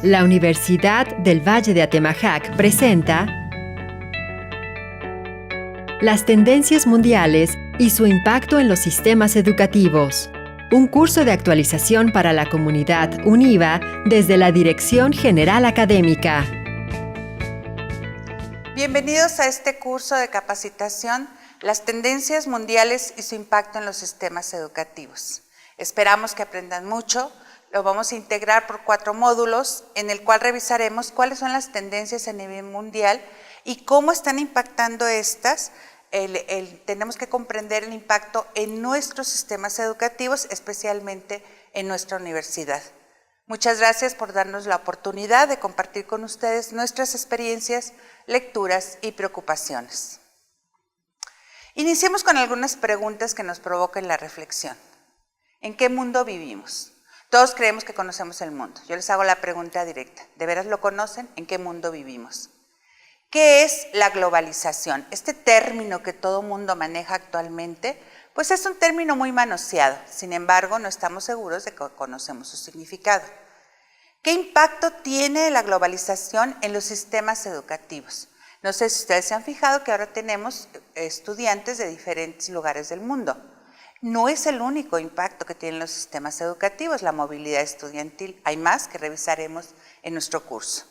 La Universidad del Valle de Atemajac presenta Las tendencias mundiales y su impacto en los sistemas educativos. Un curso de actualización para la comunidad UNIVA desde la Dirección Gneral Académica. Bienvenidos a este curso de capacitación, Las tendencias mundiales y su impacto en los sistemas educativos. Esperamos que aprendan mucho. Lo vamos a integrar por 4 módulos en el cual revisaremos cuáles son las tendencias a nivel mundial y cómo están impactando estas. Tenemos que comprender el impacto en nuestros sistemas educativos, especialmente en nuestra universidad. Muchas gracias por darnos la oportunidad de compartir con ustedes nuestras experiencias, lecturas y preocupaciones. Iniciemos con algunas preguntas que nos provoquen la reflexión. ¿En qué mundo vivimos? Todos creemos que conocemos el mundo. Yo les hago la pregunta directa. ¿De veras lo conocen? ¿En qué mundo vivimos? ¿Qué es la globalización? Este término que todo mundo maneja actualmente, pues es un término muy manoseado. Sin embargo, no estamos seguros de que conocemos su significado. ¿Qué impacto tiene la globalización en los sistemas educativos? No sé si ustedes se han fijado que ahora tenemos estudiantes de diferentes lugares del mundo. No es el único impacto que tienen los sistemas educativos, la movilidad estudiantil. Hay más que revisaremos en nuestro curso.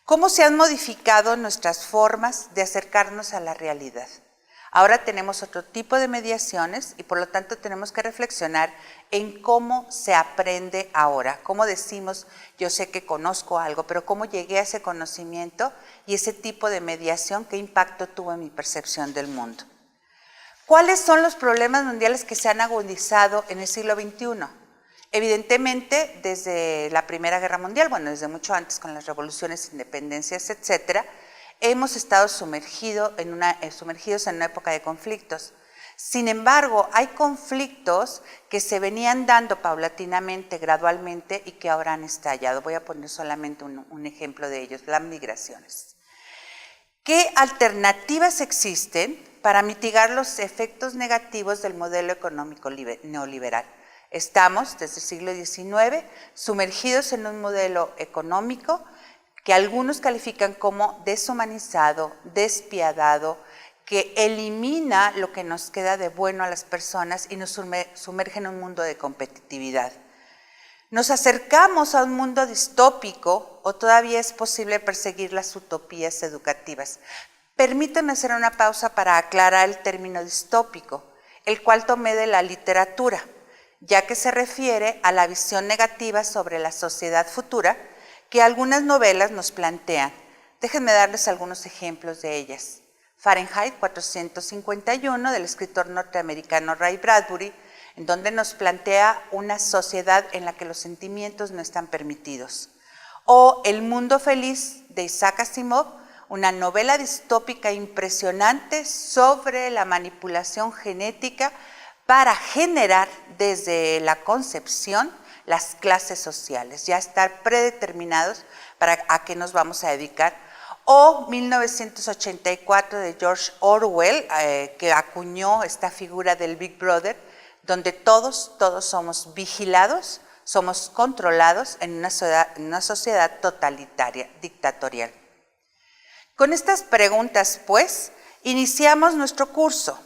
¿Cómo se han modificado nuestras formas de acercarnos a la realidad? Ahora tenemos otro tipo de mediaciones y por lo tanto tenemos que reflexionar en cómo se aprende ahora. Cómo decimos, yo sé que conozco algo, pero cómo llegué a ese conocimiento y ese tipo de mediación, qué impacto tuvo en mi percepción del mundo. ¿Cuáles son los problemas mundiales que se han agudizado en el siglo XXI? Evidentemente, desde la Primera Guerra Mundial, bueno, desde mucho antes con las revoluciones, independencias, etcétera, hemos estado sumergidos en una época de conflictos. Sin embargo, hay conflictos que se venían dando paulatinamente, gradualmente y que ahora han estallado. Voy a poner solamente un ejemplo de ellos, las migraciones. ¿Qué alternativas existen para mitigar los efectos negativos del modelo económico neoliberal? Estamos, desde el siglo XIX, sumergidos en un modelo económico que algunos califican como deshumanizado, despiadado, que elimina lo que nos queda de bueno a las personas y nos sumerge en un mundo de competitividad. ¿Nos acercamos a un mundo distópico o todavía es posible perseguir las utopías educativas? Permítanme hacer una pausa para aclarar el término distópico, el cual tomé de la literatura, ya que se refiere a la visión negativa sobre la sociedad futura que algunas novelas nos plantean. Déjenme darles algunos ejemplos de ellas. Fahrenheit 451 del escritor norteamericano Ray Bradbury, en donde nos plantea una sociedad en la que los sentimientos no están permitidos. O El mundo feliz de Isaac Asimov, una novela distópica impresionante sobre la manipulación genética para generar desde la concepción las clases sociales, ya estar predeterminados para a qué nos vamos a dedicar. O 1984 de George Orwell, que acuñó esta figura del Big Brother, donde todos somos vigilados, somos controlados en una sociedad totalitaria, dictatorial. Con estas preguntas, pues, iniciamos nuestro curso.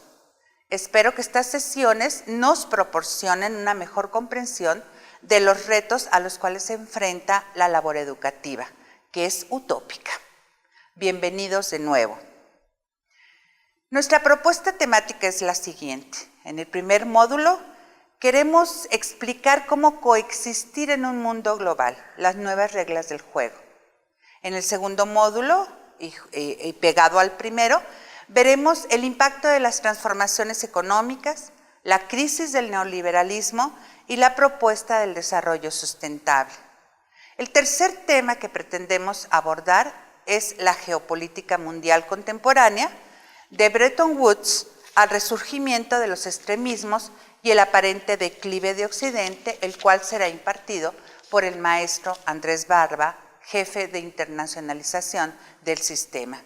Espero que estas sesiones nos proporcionen una mejor comprensión de los retos a los cuales se enfrenta la labor educativa, que es utópica. Bienvenidos de nuevo. Nuestra propuesta temática es la siguiente. En el primer módulo queremos explicar cómo coexistir en un mundo global, las nuevas reglas del juego. En el segundo módulo, y pegado al primero, veremos el impacto de las transformaciones económicas, la crisis del neoliberalismo y la propuesta del desarrollo sustentable. El tercer tema que pretendemos abordar es la geopolítica mundial contemporánea, de Bretton Woods al resurgimiento de los extremismos y el aparente declive de Occidente, el cual será impartido por el maestro Andrés Barba, jefe de internacionalización del sistema.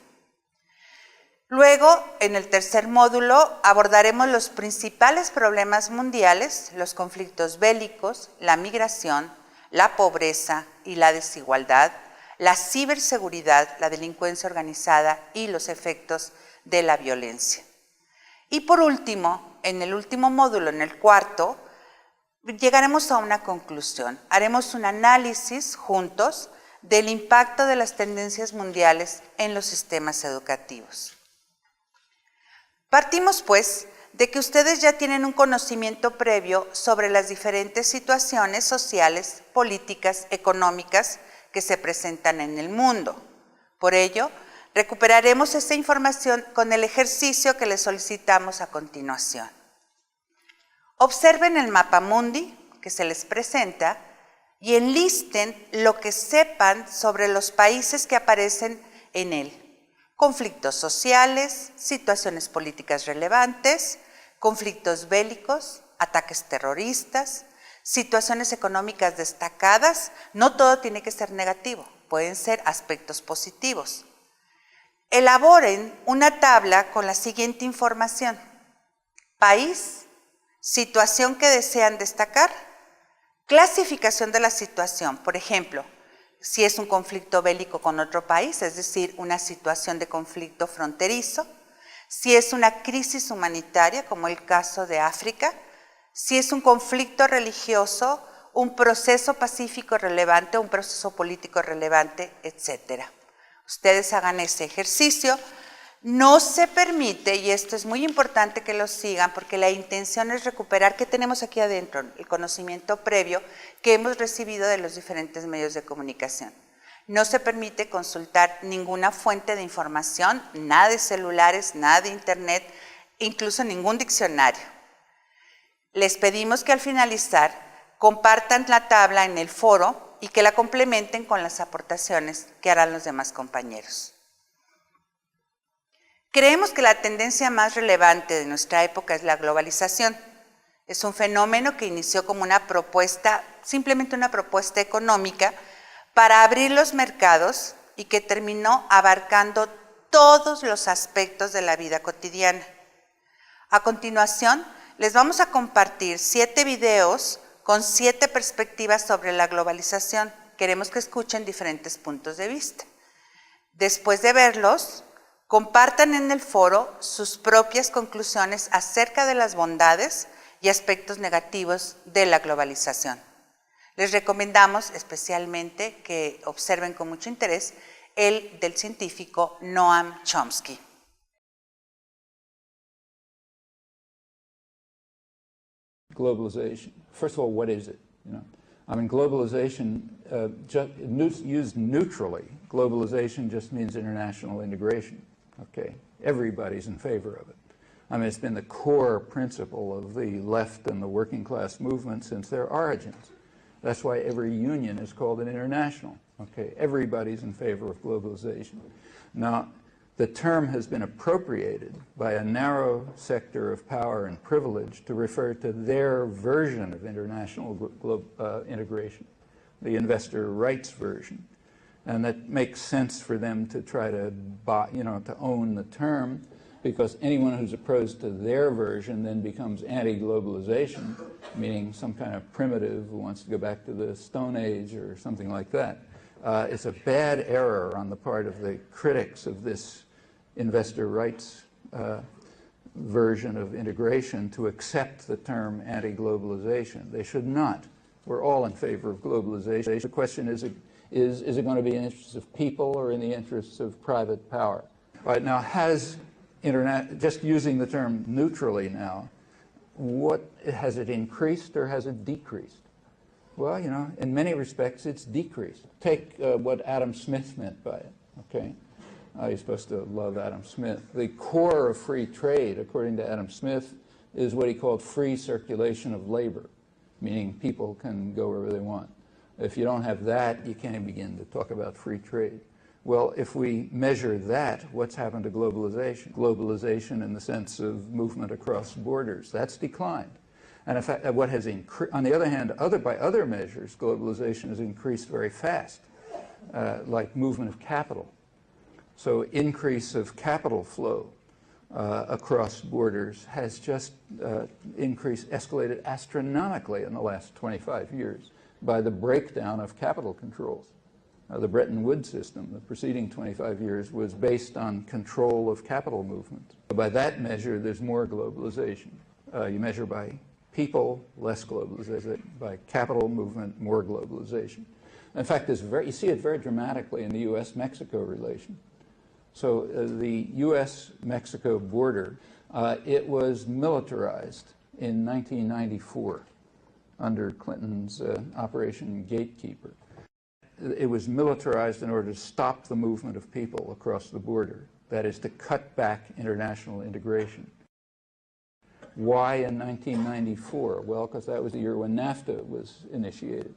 Luego, en el tercer módulo, abordaremos los principales problemas mundiales, los conflictos bélicos, la migración, la pobreza y la desigualdad, la ciberseguridad, la delincuencia organizada y los efectos de la violencia. Y por último, en el último módulo, en el cuarto, llegaremos a una conclusión. Haremos un análisis juntos del impacto de las tendencias mundiales en los sistemas educativos. Partimos, pues, de que ustedes ya tienen un conocimiento previo sobre las diferentes situaciones sociales, políticas, económicas que se presentan en el mundo. Por ello, recuperaremos esa información con el ejercicio que les solicitamos a continuación. Observen el mapa mundi que se les presenta y enlisten lo que sepan sobre los países que aparecen en él. Conflictos sociales, situaciones políticas relevantes, conflictos bélicos, ataques terroristas, situaciones económicas destacadas. No todo tiene que ser negativo, pueden ser aspectos positivos. Elaboren una tabla con la siguiente información: país, situación que desean destacar, clasificación de la situación, por ejemplo, si es un conflicto bélico con otro país, es decir, una situación de conflicto fronterizo, si es una crisis humanitaria, como el caso de África, si es un conflicto religioso, un proceso pacífico relevante, un proceso político relevante, etc. Ustedes hagan ese ejercicio. No se permite, y esto es muy importante que lo sigan, porque la intención es recuperar qué tenemos aquí adentro, el conocimiento previo que hemos recibido de los diferentes medios de comunicación. No se permite consultar ninguna fuente de información, nada de celulares, nada de internet, incluso ningún diccionario. Les pedimos que al finalizar compartan la tabla en el foro y que la complementen con las aportaciones que harán los demás compañeros. Creemos que la tendencia más relevante de nuestra época es la globalización. Es un fenómeno que inició como una propuesta, simplemente una propuesta económica para abrir los mercados y que terminó abarcando todos los aspectos de la vida cotidiana. A continuación, les vamos a compartir 7 videos con 7 perspectivas sobre la globalización. Queremos que escuchen diferentes puntos de vista. Después de verlos, compartan en el foro sus propias conclusiones acerca de las bondades y aspectos negativos de la globalización. Les recomendamos especialmente que observen con mucho interés el del científico Noam Chomsky. Globalization. First of all, what is it? I mean, globalization, used neutrally, globalization just means international integration. Okay, everybody's in favor of it. I mean, it's been the core principle of the left and the working class movement since their origins. That's why every union is called an international. Okay, everybody's in favor of globalization. Now, the term has been appropriated by a narrow sector of power and privilege to refer to their version of international integration, the investor rights version. And that makes sense for them to try to to own the term, because anyone who's opposed to their version then becomes anti-globalization, meaning some kind of primitive who wants to go back to the Stone Age or something like that. It's a bad error on the part of the critics of this investor rights version of integration to accept the term anti-globalization. They should not. We're all in favor of globalization. The question is it going to be in the interests of people or in the interests of private power? Right now, just using the term neutrally now, has it increased or has it decreased? Well, in many respects, it's decreased. Take what Adam Smith meant by it, okay? You're supposed to love Adam Smith. The core of free trade, according to Adam Smith, is what he called free circulation of labor, meaning people can go wherever they want. If you don't have that, you can't even begin to talk about free trade. Well, if we measure that, what's happened to globalization? Globalization in the sense of movement across borders, that's declined. And in fact, what has increased, on the other hand, by other measures, globalization has increased very fast, like movement of capital. So increase of capital flow across borders has just escalated astronomically in the last 25 years. by the breakdown of capital controls. The Bretton Woods system, the preceding 25 years, was based on control of capital movement. By that measure, there's more globalization. You measure by people, less globalization. By capital movement, more globalization. In fact, you see it very dramatically in the U.S.-Mexico relation. So the U.S.-Mexico border, it was militarized in 1994 under Clinton's Operation Gatekeeper. It was militarized in order to stop the movement of people across the border. That is, to cut back international integration. Why in 1994? Well, because that was the year when NAFTA was initiated.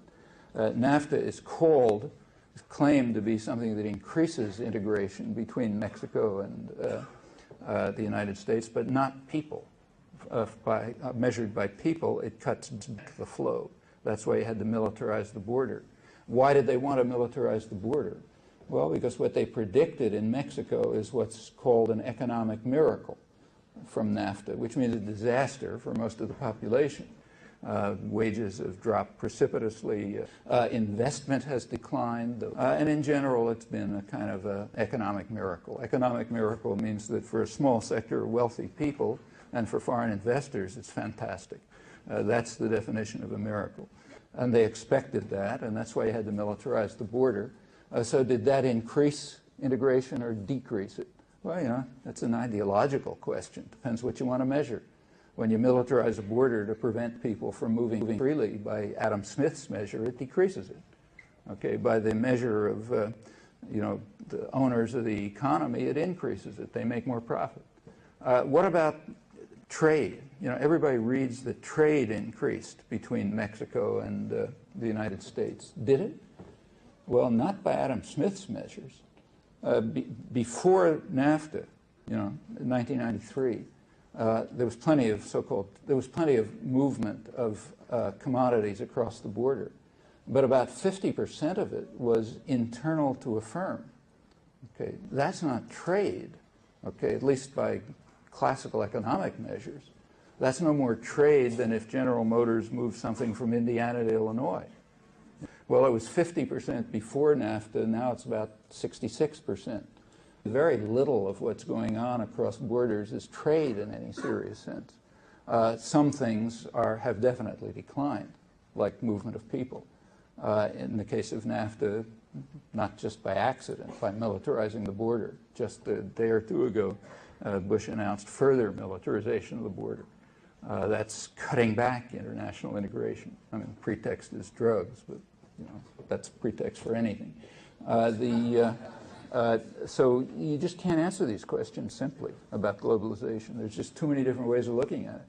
NAFTA is claimed to be something that increases integration between Mexico and the United States, but not people. Measured by people, it cuts back the flow. That's why you had to militarize the border. Why did they want to militarize the border? Well, because what they predicted in Mexico is what's called an economic miracle from NAFTA, which means a disaster for most of the population. Wages have dropped precipitously, investment has declined, and in general it's been a kind of an economic miracle. Economic miracle means that for a small sector of wealthy people and for foreign investors it's fantastic. That's the definition of a miracle. And they expected that, and that's why you had to militarize the border. So did that increase integration or decrease it? Well, you know, that's an ideological question. Depends what you want to measure. When you militarize a border to prevent people from moving freely, by Adam Smith's measure, it decreases it. Okay, by the measure of, you know, the owners of the economy, it increases it. They make more profit. What about trade? You know, everybody reads that trade increased between Mexico and the United States. Did it? Well, not by Adam Smith's measures. Before NAFTA, you know, in 1993, there was plenty of movement of commodities across the border, but about 50% of it was internal to a firm. Okay, that's not trade. Okay, at least by classical economic measures. That's no more trade than if General Motors moved something from Indiana to Illinois. Well, it was 50% before NAFTA, now it's about 66%. Very little of what's going on across borders is trade in any serious sense. Some things have definitely declined, like movement of people. In the case of NAFTA, not just by accident, by militarizing the border. Just a day or two ago, Bush announced further militarization of the border. That's cutting back international integration. I mean, the pretext is drugs, but you know, that's pretext for anything. So you just can't answer these questions simply about globalization. There's just too many different ways of looking at it.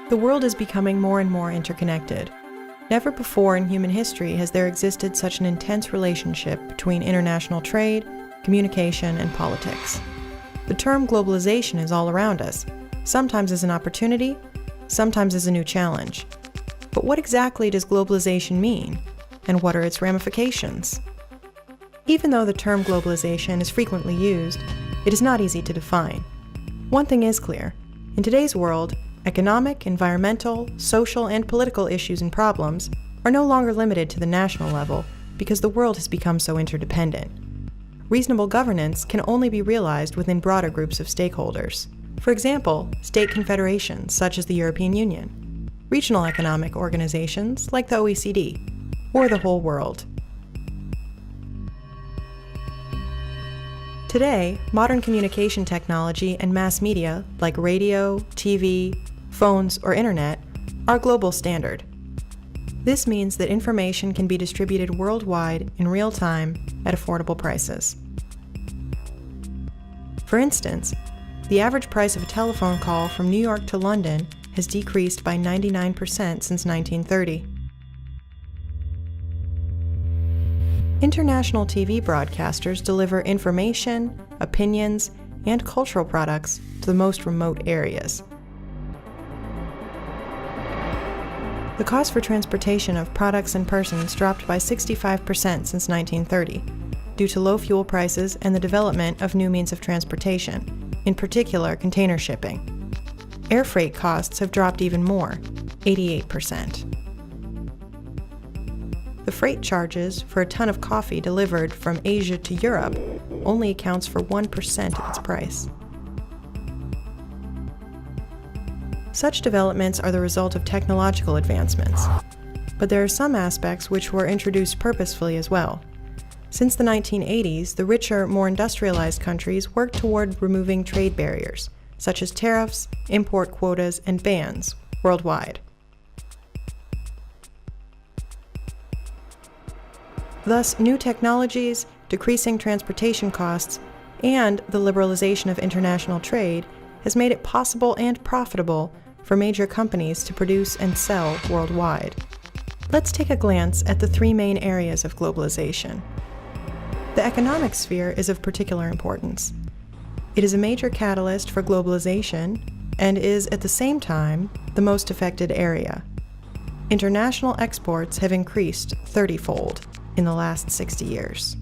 The world is becoming more and more interconnected. Never before in human history has there existed such an intense relationship between international trade, communication, and politics. The term globalization is all around us, sometimes as an opportunity, sometimes as a new challenge. But what exactly does globalization mean, and what are its ramifications? Even though the term globalization is frequently used, it is not easy to define. One thing is clear: in today's world, economic, environmental, social, and political issues and problems are no longer limited to the national level because the world has become so interdependent. Reasonable governance can only be realized within broader groups of stakeholders. For example, state confederations such as the European Union, regional economic organizations like the OECD, or the whole world. Today, modern communication technology and mass media like radio, TV, phones, or internet are global standard. This means that information can be distributed worldwide in real time at affordable prices. For instance, the average price of a telephone call from New York to London has decreased by 99% since 1930. International TV broadcasters deliver information, opinions, and cultural products to the most remote areas. The cost for transportation of products and persons dropped by 65% since 1930. due to low fuel prices and the development of new means of transportation, in particular container shipping. Air freight costs have dropped even more, 88%. The freight charges for a ton of coffee delivered from Asia to Europe only accounts for 1% of its price. Such developments are the result of technological advancements, but there are some aspects which were introduced purposefully as well. Since the 1980s, the richer, more industrialized countries worked toward removing trade barriers, such as tariffs, import quotas, and bans worldwide. Thus, new technologies, decreasing transportation costs, and the liberalization of international trade has made it possible and profitable for major companies to produce and sell worldwide. Let's take a glance at the three main areas of globalization. The economic sphere is of particular importance. It is a major catalyst for globalization and is, at the same time, the most affected area. International exports have increased 30-fold in the last 60 years.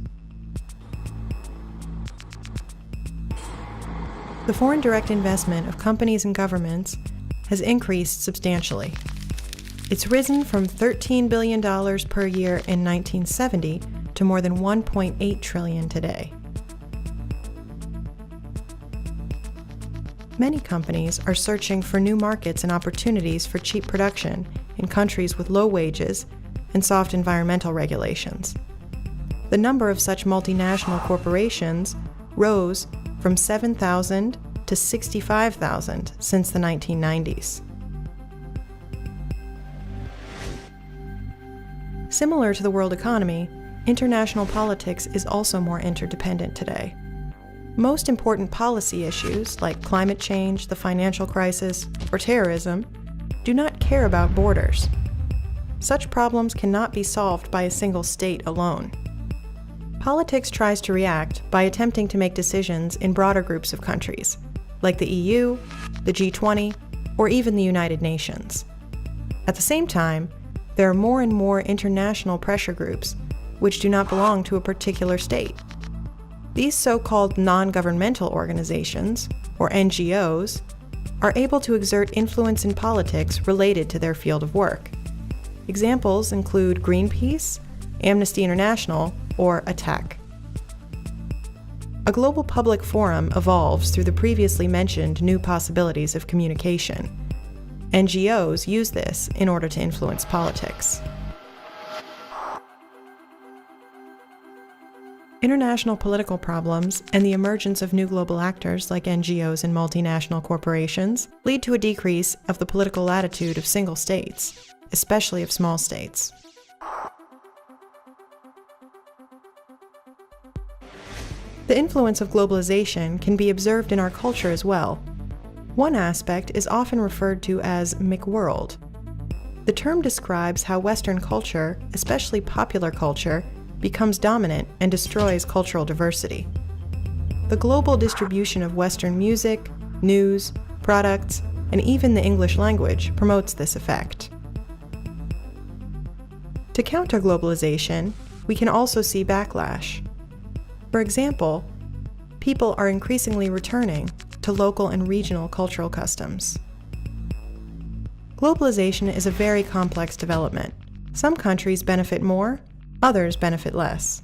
The foreign direct investment of companies and governments has increased substantially. It's risen from $13 billion per year in 1970 to more than $1.8 trillion today. Many companies are searching for new markets and opportunities for cheap production in countries with low wages and soft environmental regulations. The number of such multinational corporations rose from 7,000 to 65,000 since the 1990s. Similar to the world economy, international politics is also more interdependent today. Most important policy issues, like climate change, the financial crisis, or terrorism, do not care about borders. Such problems cannot be solved by a single state alone. Politics tries to react by attempting to make decisions in broader groups of countries, like the EU, the G20, or even the United Nations. At the same time, there are more and more international pressure groups which do not belong to a particular state. These so-called non-governmental organizations, or NGOs, are able to exert influence in politics related to their field of work. Examples include Greenpeace, Amnesty International, or ATTAC. A global public forum evolves through the previously mentioned new possibilities of communication. NGOs use this in order to influence politics. International political problems and the emergence of new global actors like NGOs and multinational corporations lead to a decrease of the political latitude of single states, especially of small states. The influence of globalization can be observed in our culture as well. One aspect is often referred to as McWorld. The term describes how Western culture, especially popular culture, becomes dominant and destroys cultural diversity. The global distribution of Western music, news, products, and even the English language promotes this effect. To counter globalization, we can also see backlash. For example, people are increasingly returning to local and regional cultural customs. Globalization is a very complex development. Some countries benefit more, others benefit less.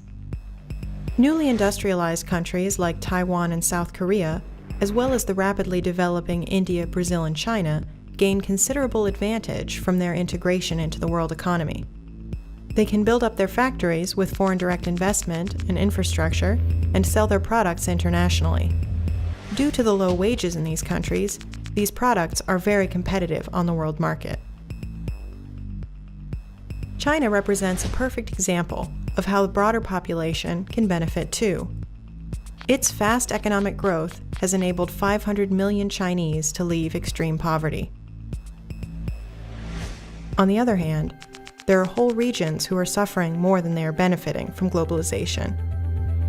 Newly industrialized countries like Taiwan and South Korea, as well as the rapidly developing India, Brazil, and China, gain considerable advantage from their integration into the world economy. They can build up their factories with foreign direct investment and infrastructure and sell their products internationally. Due to the low wages in these countries, these products are very competitive on the world market. China represents a perfect example of how the broader population can benefit too. Its fast economic growth has enabled 500 million Chinese to leave extreme poverty. On the other hand, there are whole regions who are suffering more than they are benefiting from globalization.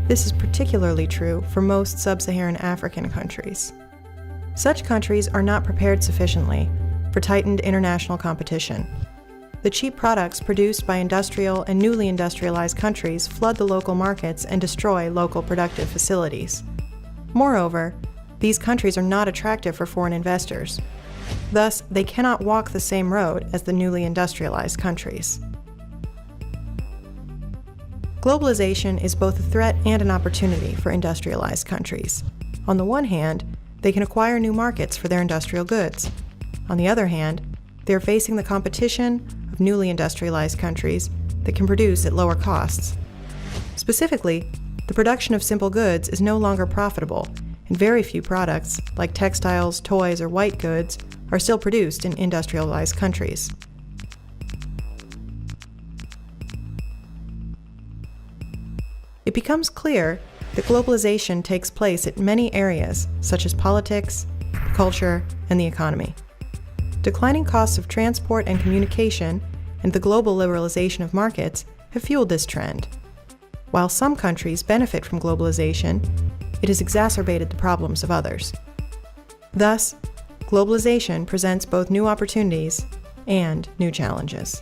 This is particularly true for most sub-Saharan African countries. Such countries are not prepared sufficiently for tightened international competition. The cheap products produced by industrial and newly industrialized countries flood the local markets and destroy local productive facilities. Moreover, these countries are not attractive for foreign investors. Thus, they cannot walk the same road as the newly industrialized countries. Globalization is both a threat and an opportunity for industrialized countries. On the one hand, they can acquire new markets for their industrial goods. On the other hand, they are facing the competition of newly industrialized countries that can produce at lower costs. Specifically, the production of simple goods is no longer profitable, and very few products, like textiles, toys, or white goods, are still produced in industrialized countries. It becomes clear that globalization takes place at many areas, such as politics, culture, and the economy. Declining costs of transport and communication and the global liberalization of markets have fueled this trend. While some countries benefit from globalization, it has exacerbated the problems of others. Thus, globalization presents both new opportunities and new challenges.